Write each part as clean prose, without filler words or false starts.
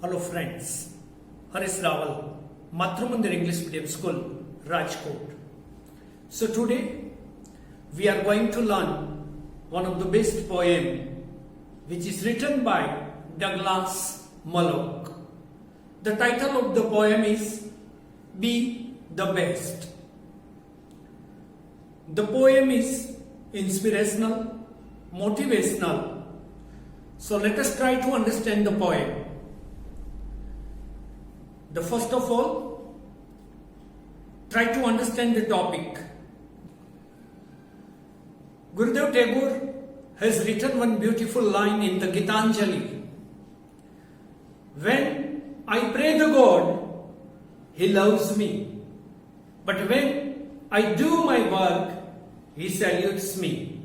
Hello friends, Haris Rawal, Matrumandir English Medium School, Rajkot. So today we are going to learn one of the best poem which is written by Douglas Malloch. The title of the poem is Be the Best. The poem is inspirational, motivational. So let us try to understand the poem. The first of all, try to understand the topic. Gurudev Tagore has written one beautiful line in the Gitanjali. When I pray the God, He loves me. But when I do my work, He salutes me.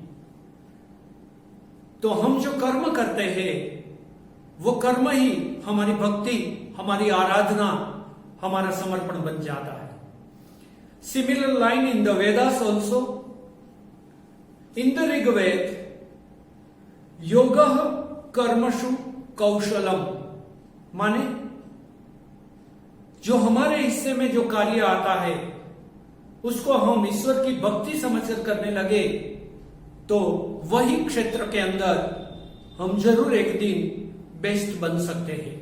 तो हम जो कर्म करते हैं वो कर्म ही हमारी भक्ति, हमारी आराधना, हमारा समर्पण बन जाता है. Similar line in the Vedas also. In the Rigved, Yoga कर्मशु कौशलम, माने जो हमारे हिस्से में जो कार्य आता है उसको हम ईश्वर की भक्ति समझकर करने लगे तो वही क्षेत्र के अंदर हम जरूर एक दिन बेस्ट बन सकते हैं.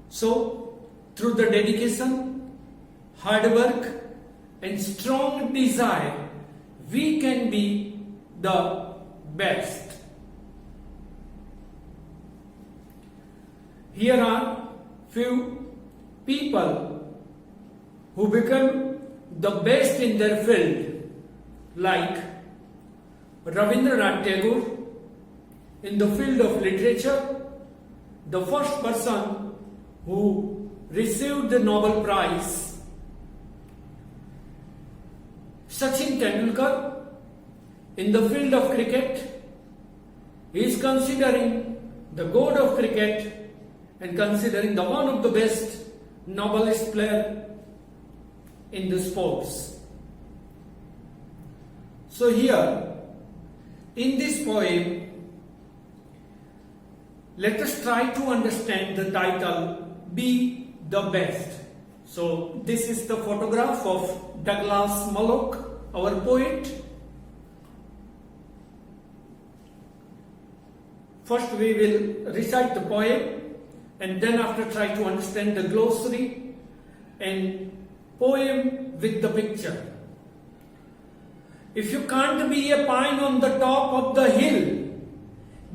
So, through the dedication, hard work and strong desire, we can be the best. Here are few people who become the best in their field, like Rabindranath Tagore in the field of literature, the first person who received the Nobel Prize. Sachin Tendulkar in the field of cricket, he is considering the god of cricket and considering the one of the best novelist player in the sports. So here, in this poem, let us try to understand the title, Be the Best. So this is the photograph of Douglas Malloch, our poet. First we will recite the poem and then after try to understand the glossary and poem with the picture. If you can't be a pine on the top of the hill,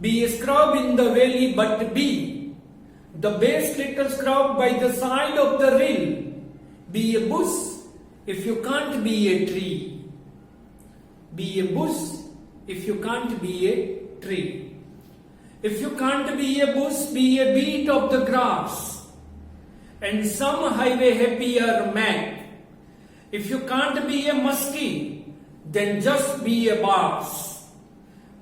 be a scrub in the valley, but be the best little scrub by the side of the rill. Be a bush if you can't be a tree. Be a bush if you can't be a tree. If you can't be a bush, be a beat of the grass and some highway happier man. If you can't be a muskie, then just be a bass.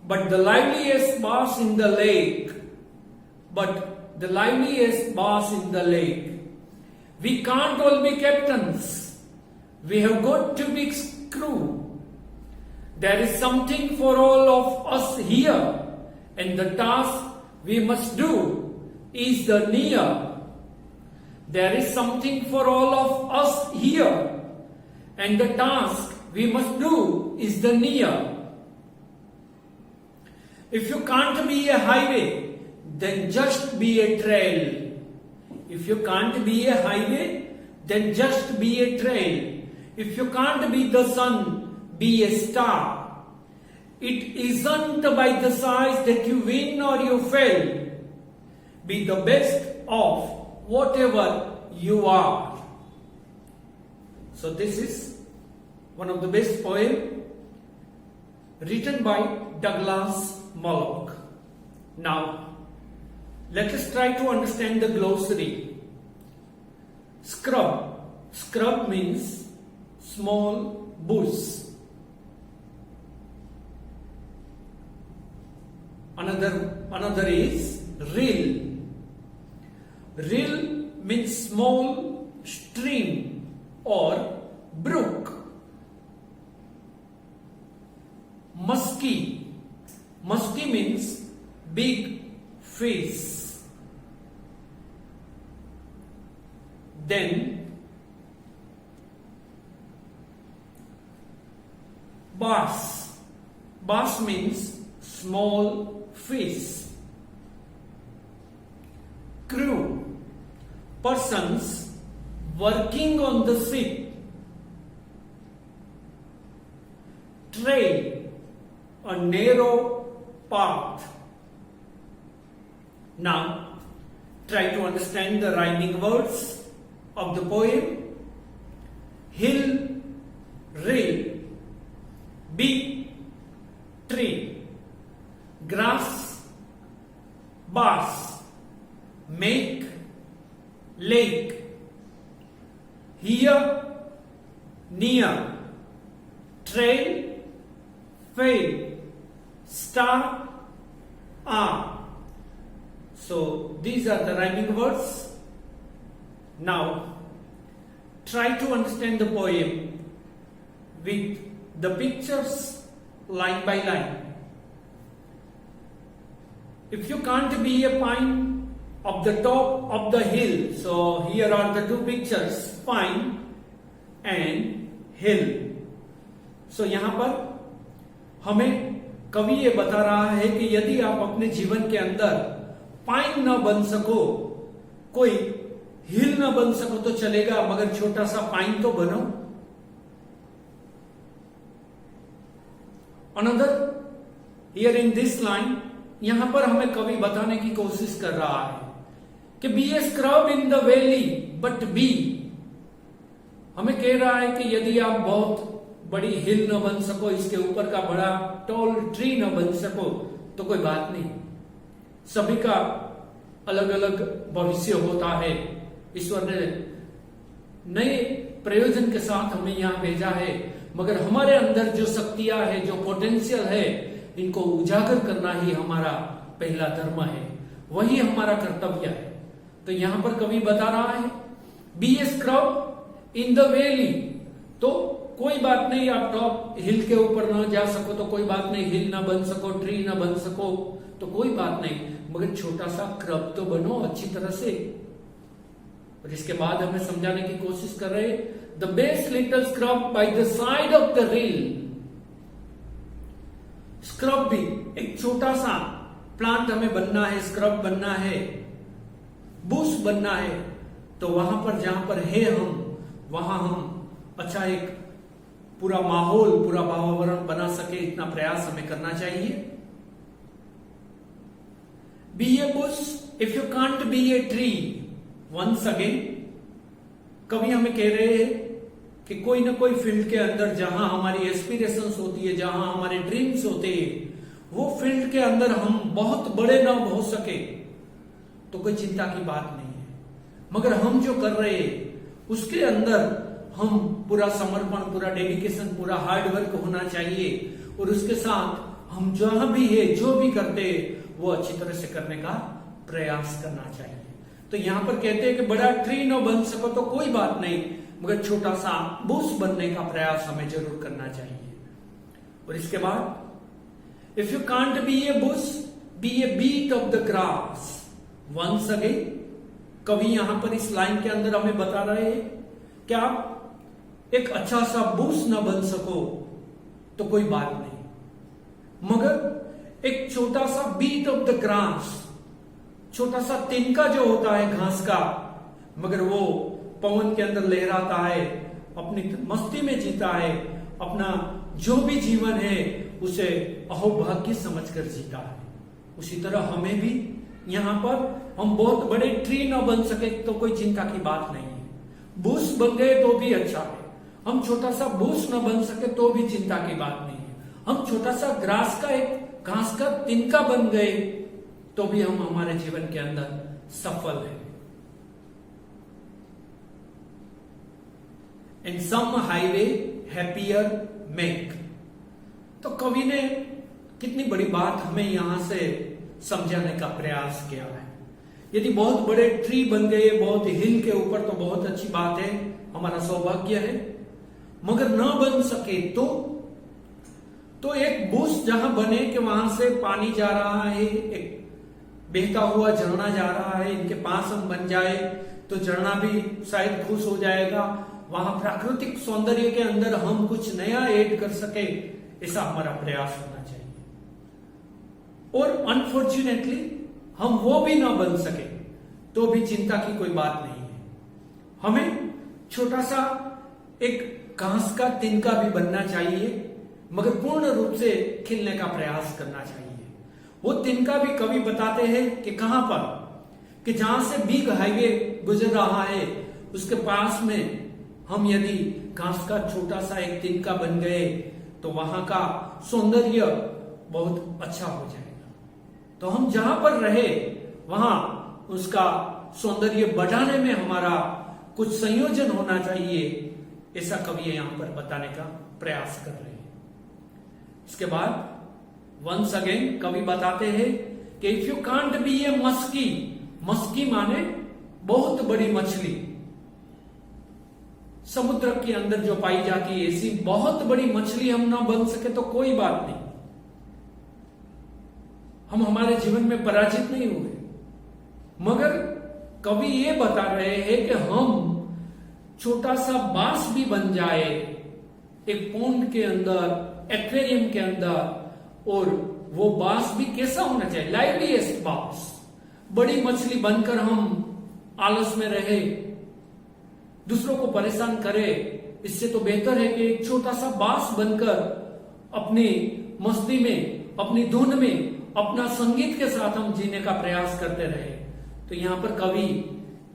But the liveliest bass in the lake. We can't all be captains. We have got to be crew. There is something for all of us here, and the task we must do is the near. There is something for all of us here, and the task we must do is the near. If you can't be a highway, then just be a trail. If you can't be a highway, then just be a trail. If you can't be the sun, be a star. It isn't by the size that you win or you fail. Be the best of whatever you are. So this is one of the best poem written by Douglas Malloch. Now, let us try to understand the glossary. Scrub. Scrub means small bush. Another is rill. Rill means small stream or brook. Musky. Musky means big fish. Then bass. Bass means small fish. Crew, persons working on the ship. Trail, a narrow path. Now, try to understand the rhyming words of the poem. Hill, rail, big tree, grass, bass, make, lake, here, near, trail, fail, star, are. So these are the rhyming words. Now try to understand the poem with the pictures line by line. If you can't be a pine of the top of the hill, so here are the two pictures, pine and hill. So यहां पर हमें कवि ये बता रहा है कि यदि आप अपने जीवन के अंदर पाइन न बन सको, कोई हिल न बन सको तो चलेगा, मगर छोटा सा पाइन तो बनो. Another here in this line, यहां पर हमें कवि बताने की कोशिश कर रहा है कि be a scrub in the valley but be. हमें कह रहा है कि यदि आप बहुत बड़ी हिल न बन सको, इसके ऊपर का बड़ा टॉल ट्री न बन सको तो कोई बात नहीं. सभी का अलग अलग भविष्य होता है. ईश्वर ने नए प्रयोजन के साथ हमें यहां भेजा है, मगर हमारे अंदर जो शक्तियां है, जो पोटेंशियल है, इनको उजागर करना ही हमारा पहला धर्म है, वही हमारा कर्तव्य है. तो यहां पर कवि बता रहा है be a scrub in the valley. तो कोई बात नहीं, आप टॉप हिल के ऊपर न जा सको तो कोई बात नहीं, हिल ना बन सको, ट्री ना बन सको तो कोई बात नहीं, मगर छोटा सा क्रब तो बनो अच्छी तरह से. और इसके बाद हमें समझाने की कोशिश कर रहे the best little scrub by the side of the reel. Scrub भी एक छोटा सा प्लांट हमें बनना है, स्क्रब बनना है, बुश बनना है. तो वहां पर जहां पर है हम, वहां हम अच्छा एक पूरा माहौल, पूरा वातावरण बना सके, इतना प्रयास हमें करना चाहिए. Be a bush if you can't be a tree. Once again कवि हमें कह रहे हैं कि कोई ना कोई फील्ड के अंदर जहां हमारी एस्पिरेशंस होती है, जहां हमारे ड्रीम्स होते हैं, वो फील्ड के अंदर हम बहुत बड़े ना हो सके तो कोई चिंता की बात नहीं है, मगर हम जो कर रहे हैं उसके अंदर हम पूरा समर्पण, पूरा डेडिकेशन, पूरा हार्ड वर्क होना चाहिए. और उसके साथ हम जहां भी है, जो भी करते हैं, वो अच्छी तरह से करने का प्रयास करना चाहिए. तो यहां पर कहते हैं कि बड़ा ट्री न बन सको तो कोई बात नहीं, मगर छोटा सा बुश बनने का प्रयास हमें जरूर करना चाहिए. और इसके बाद if you can't be a bush be a bit of the grass. Once again कवि यहां पर इस लाइन के अंदर हमें बता रहे हैं कि आप एक अच्छा सा बुश न बन सको तो कोई बात नहीं, मगर एक छोटा सा बीट ऑफ द ग्रास, छोटा सा तिनका जो होता है घास का, मगर वो पवन के अंदर लहराता है, अपनी मस्ती में जीता है, अपना जो भी जीवन है उसे अहोभाग्य समझकर जीता है. उसी तरह हमें भी यहां पर हम बहुत बड़े ट्री न बन सके तो कोई चिंता की बात नहीं है, बुश बन गए तो भी अच्छा है. हम छोटा सा बुश न बन सके तो भी चिंता की बात नहीं है. हम छोटा सा ग्रास का, एक घास का तिनका बन गए तो भी हम हमारे जीवन के अंदर सफल हैं. And some highway happier make. तो कवि ने कितनी बड़ी बात हमें यहां से समझाने का प्रयास किया है. यदि बहुत बड़े ट्री बन गए, बहुत हिल के ऊपर, तो बहुत अच्छी बात है, हमारा सौभाग्य है. मगर न बन सके तो एक बुश जहां बने कि वहां से पानी जा रहा है, एक बहता हुआ झरना जा रहा है, इनके पास हम बन जाए तो झरना भी शायद खुश हो जाएगा। वहां प्राकृतिक सौंदर्य के अंदर हम कुछ नया ऐड कर सके, ऐसा हमारा प्रयास होना चाहिए। और अनफॉर्चुनेटली हम वो भी ना बन सके तो भी चिंता की कोई बात नहीं है। हमें छोटा सा एक घास का तिनका भी बनना चाहिए, मगर पूर्ण रूप से खिलने का प्रयास करना चाहिए। वो तिनका भी कवि बताते हैं कि कहां पर, कि जहां से बिग हाईवे गुजर रहा है उसके पास में हम यदि घास का छोटा सा एक तिनका बन गए तो वहां का सौंदर्य बहुत अच्छा हो जाएगा। तो हम जहां पर रहे वहां उसका सौंदर्य बढ़ाने में हमारा कुछ संयोजन होना चाहिए, ऐसा कवि यहां पर बताने का प्रयास कर रहे हैं। इसके बाद वंस अगेन कवि बताते हैं कि इफ यू कांट बी ए मस्की, मस्की माने बहुत बड़ी मछली, समुद्र के अंदर जो पाई जाती है ऐसी बहुत बड़ी मछली हम ना बन सके तो कोई बात नहीं, हम हमारे जीवन में पराजित नहीं हुए। मगर कवि ये बता रहे हैं कि हम छोटा सा बांस भी बन जाए एक पोंड के अंदर, एक्वेरियम के अंदर, और वो बांस भी कैसा होना चाहिए, लाइवलीएस्ट बांस। बड़ी मछली बनकर हम आलस में रहे, दूसरों को परेशान करे, इससे तो बेहतर है कि एक छोटा सा बांस बनकर अपनी मस्ती में, अपनी धुन में, अपना संगीत के साथ हम जीने का प्रयास करते रहे। तो यहां पर कवि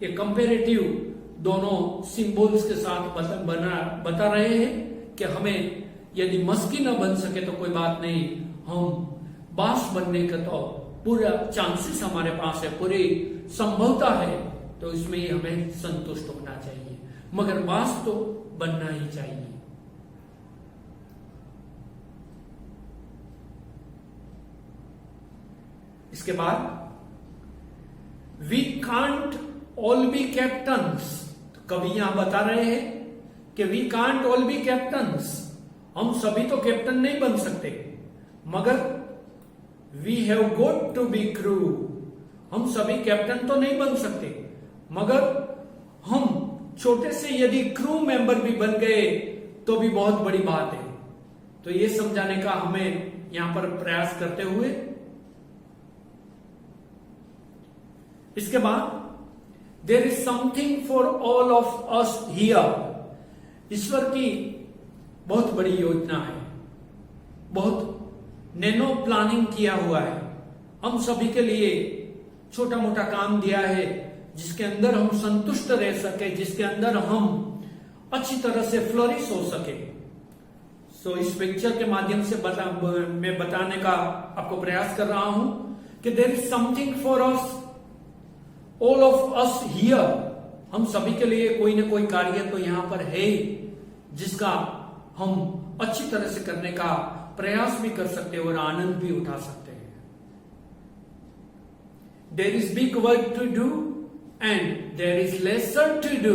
एक कंपेरेटिव दोनों सिंबल्स के साथ बता रहे हैं कि हमें यदि मस्की न बन सके तो कोई बात नहीं, हम बांस बनने का तो पूरा चांसेस हमारे पास है, पूरी संभवता है, तो इसमें ही हमें संतुष्ट होना चाहिए, मगर बांस तो बनना ही चाहिए। इसके बाद we can't all be captains, तो कवि यहां बता रहे हैं कि we can't all be captains, हम सभी तो कैप्टन नहीं बन सकते, मगर we have got to be crew, हम सभी कैप्टन तो नहीं बन सकते, मगर हम छोटे से यदि क्रू मेंबर भी बन गए तो भी बहुत बड़ी बात है। तो ये समझाने का हमें यहां पर प्रयास करते हुए, इसके बाद there is something for all of us here, ईश्वर की बहुत बड़ी योजना है, बहुत नैनो प्लानिंग किया हुआ है, हम सभी के लिए छोटा मोटा काम दिया है जिसके अंदर हम संतुष्ट रह सके, जिसके अंदर हम अच्छी तरह से फ्लोरिश हो सके। सो इस पिक्चर के माध्यम से मैं बताने का आपको प्रयास कर रहा हूं कि there is something for us all of us here, हम सभी के लिए कोई ना कोई कार्य तो यहां पर है जिसका हम अच्छी तरह से करने का प्रयास भी कर सकते हैं और आनंद भी उठा सकते हैं। There is big work to do and there is lesser to do,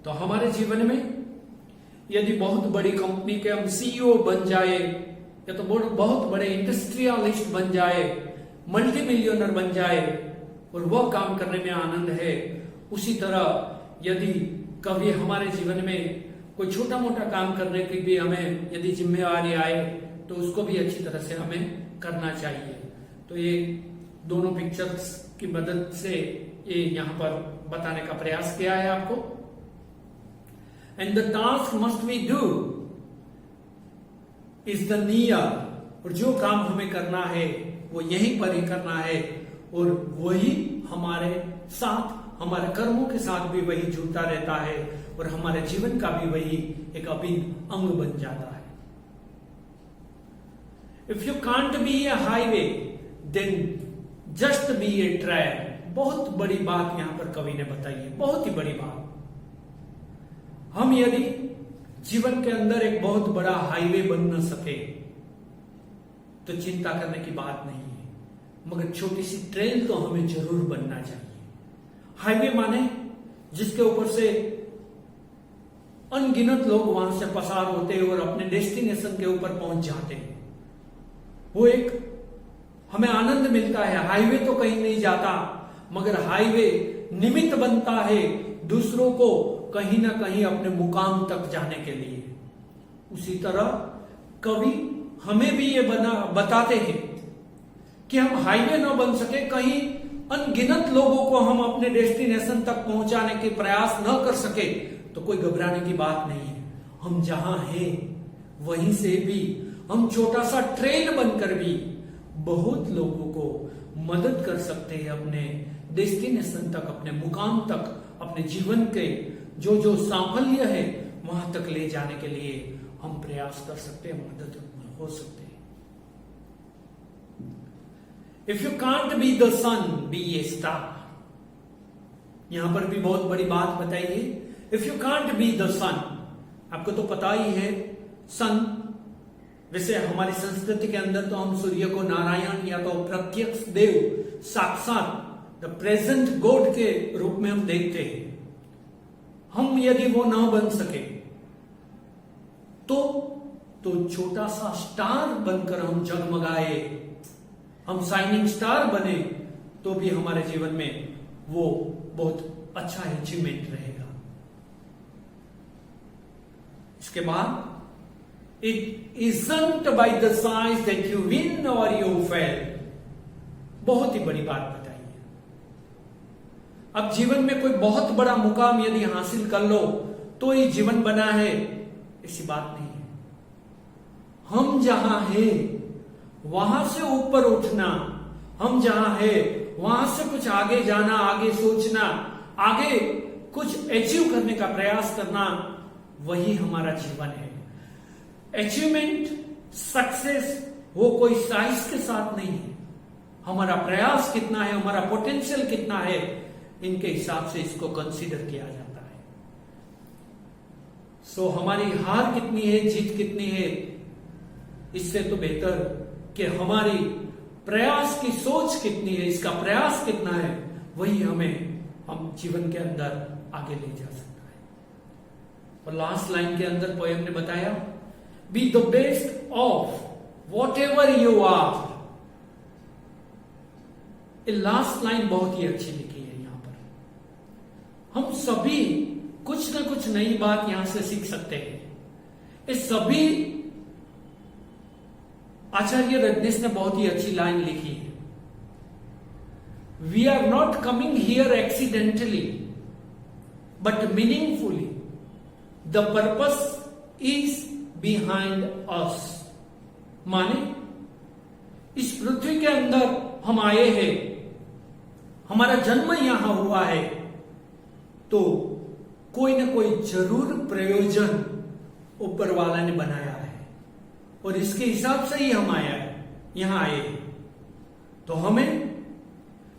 तो हमारे जीवन में यदि बहुत बड़ी कंपनी के हम सीईओ बन जाए या तो बहुत बड़े इंडस्ट्रियलिस्ट बन जाए, मल्टी मिलियनर बन जाए और वह काम करने में आनंद है, उसी तरह यदि कभी हमारे जीवन में कोई छोटा मोटा काम करने की भी हमें यदि जिम्मेवारी आए तो उसको भी अच्छी तरह से हमें करना चाहिए। तो ये दोनों पिक्चर्स की मदद से ये यहां पर बताने का प्रयास किया है आपको। And the task must we do is the near, और जो काम हमें करना है वो यहीं पर ही करना है, और वही हमारे साथ, हमारे कर्मों के साथ भी वही जुड़ता रहता है और हमारे जीवन का भी वही एक अभिन्न अंग बन जाता है। If you can't be a highway then just be a trail, बहुत बड़ी बात यहां पर कवि ने बताई है, बहुत ही बड़ी बात। हम यदि जीवन के अंदर एक बहुत बड़ा हाईवे बन न सके तो चिंता करने की बात नहीं है, मगर छोटी सी ट्रेन तो हमें जरूर बनना चाहिए। हाईवे माने जिसके ऊपर से अनगिनत लोग वहां से पसार होते हैं और अपने डेस्टिनेशन के ऊपर पहुंच जाते हैं, वो एक हमें आनंद मिलता है। हाईवे तो कहीं नहीं जाता, मगर हाईवे निमित्त बनता है दूसरों को कहीं ना कहीं अपने मुकाम तक जाने के लिए। उसी तरह कवि हमें भी ये बताते हैं कि हम हाईवे ना बन सके, कहीं अनगिनत लोगों को हम अपने डेस्टिनेशन तक पहुंचाने के प्रयास न कर सके, तो कोई घबराने की बात नहीं है। हम जहां हैं वहीं से भी हम छोटा सा ट्रेन बनकर भी बहुत लोगों को मदद कर सकते हैं अपने डेस्टिनेशन तक, अपने मुकाम तक, अपने जीवन के जो साफल्य है वहां तक ले जाने के लिए हम प्रयास कर सकते हैं, मदद हो सकते हैं। If you can't be the sun, be a star. यहां पर भी बहुत बड़ी बात बताई है। If you can't be the sun, आपको तो पता ही है सन, वैसे हमारी संस्कृति के अंदर तो हम सूर्य को नारायण या तो प्रत्यक्ष देव, साक्षात द प्रेजेंट गॉड के रूप में हम देखते हैं। हम यदि वो ना बन सके तो छोटा सा स्टार बनकर हम जगमगाए, हम शाइनिंग स्टार बने, तो भी हमारे जीवन में वो बहुत अच्छा अचीवमेंट रहेगा। इसके बाद, it isn't by the size that you win और यू फेल। बहुत ही बड़ी बात बताई है। अब जीवन में कोई बहुत बड़ा मुकाम यदि हासिल कर लो तो ये जीवन बना है, ऐसी बात नहीं है। हम जहां हैं वहां से ऊपर उठना, हम जहां हैं वहां से कुछ आगे जाना, आगे सोचना, आगे कुछ अचीव करने का प्रयास करना, वही हमारा जीवन है। अचीवमेंट, सक्सेस वो कोई साइज के साथ नहीं है। हमारा प्रयास कितना है, हमारा पोटेंशियल कितना है, इनके हिसाब से इसको कंसीडर किया जाता है। सो हमारी हार कितनी है, जीत कितनी है, इससे तो बेहतर कि हमारी प्रयास की सोच कितनी है, इसका प्रयास कितना है, वही हम जीवन के अंदर आगे ले जा सकता है। और लास्ट लाइन के अंदर पोएम ने बताया, be the best of whatever you are. ये लास्ट लाइन बहुत ही अच्छी लिखी है। यहां पर हम सभी कुछ ना कुछ नई बात यहां से सीख सकते हैं। ये सभी आचार्य रजनीश ने बहुत ही अच्छी लाइन लिखी है। We are not coming here accidentally but meaningfully. The purpose is behind us. माने इस पृथ्वी के अंदर हम आए हैं, हमारा जन्म यहां हुआ है, तो कोई ना कोई जरूर प्रयोजन ऊपर वाला ने बनाया है और इसके हिसाब से ही हम यहां आए हैं। तो हमें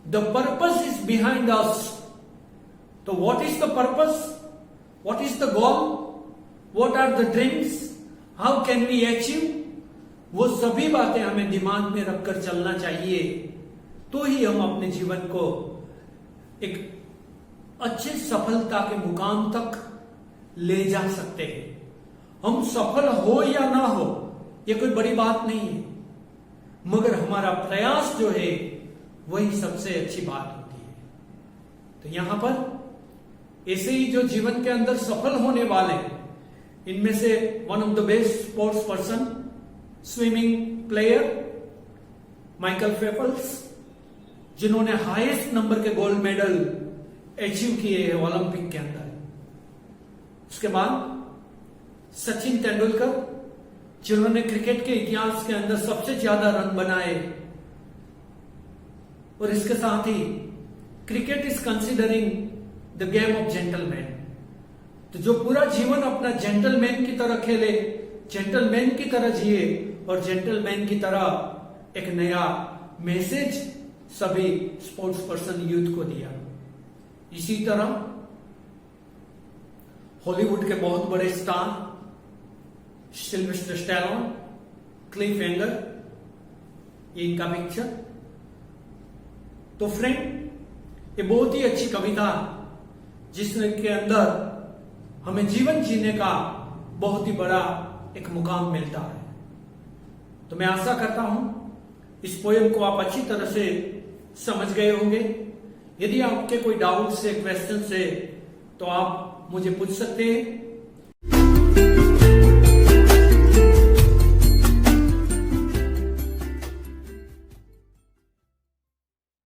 the purpose is behind us. तो what is the purpose, what is the goal, what are the dreams, how can we achieve, वो सभी बातें हमें दिमाग में रखकर चलना चाहिए। तो ही हम अपने जीवन को एक अच्छे सफलता के मुकाम तक ले जा सकते हैं। हम सफल हो या ना हो ये कोई बड़ी बात नहीं है, मगर हमारा प्रयास जो है वही सबसे अच्छी बात होती है। तो यहां पर ऐसे ही जो जीवन के अंदर सफल होने वाले, इनमें से one of the best sports person, swimming player Michael Phelps, जिन्होंने हाईएस्ट नंबर के गोल्ड मेडल अचीव किए हैं ओलंपिक के अंदर। उसके बाद सचिन तेंदुलकर, जिन्होंने क्रिकेट के इतिहास के अंदर सबसे ज्यादा रन बनाए। और इसके साथ ही cricket is considering the game of gentleman. तो जो पूरा जीवन अपना जेंटलमैन की तरह खेले, जेंटलमैन की तरह जिए और जेंटलमैन की तरह एक नया मैसेज सभी स्पोर्ट्स पर्सन यूथ को दिया। इसी तरह हॉलीवुड के बहुत बड़े star Sylvester Stallone, Cliff anger, ये इनका पिक्चर। तो फ्रेंड, ये बहुत ही अच्छी कविता जिसके अंदर हमें जीवन जीने का बहुत ही बड़ा एक मुकाम मिलता है। तो मैं आशा करता हूं इस पोयम को आप अच्छी तरह से समझ गए होंगे। यदि आपके कोई डाउट्स है, क्वेश्चन है, तो आप मुझे पूछ सकते हैं।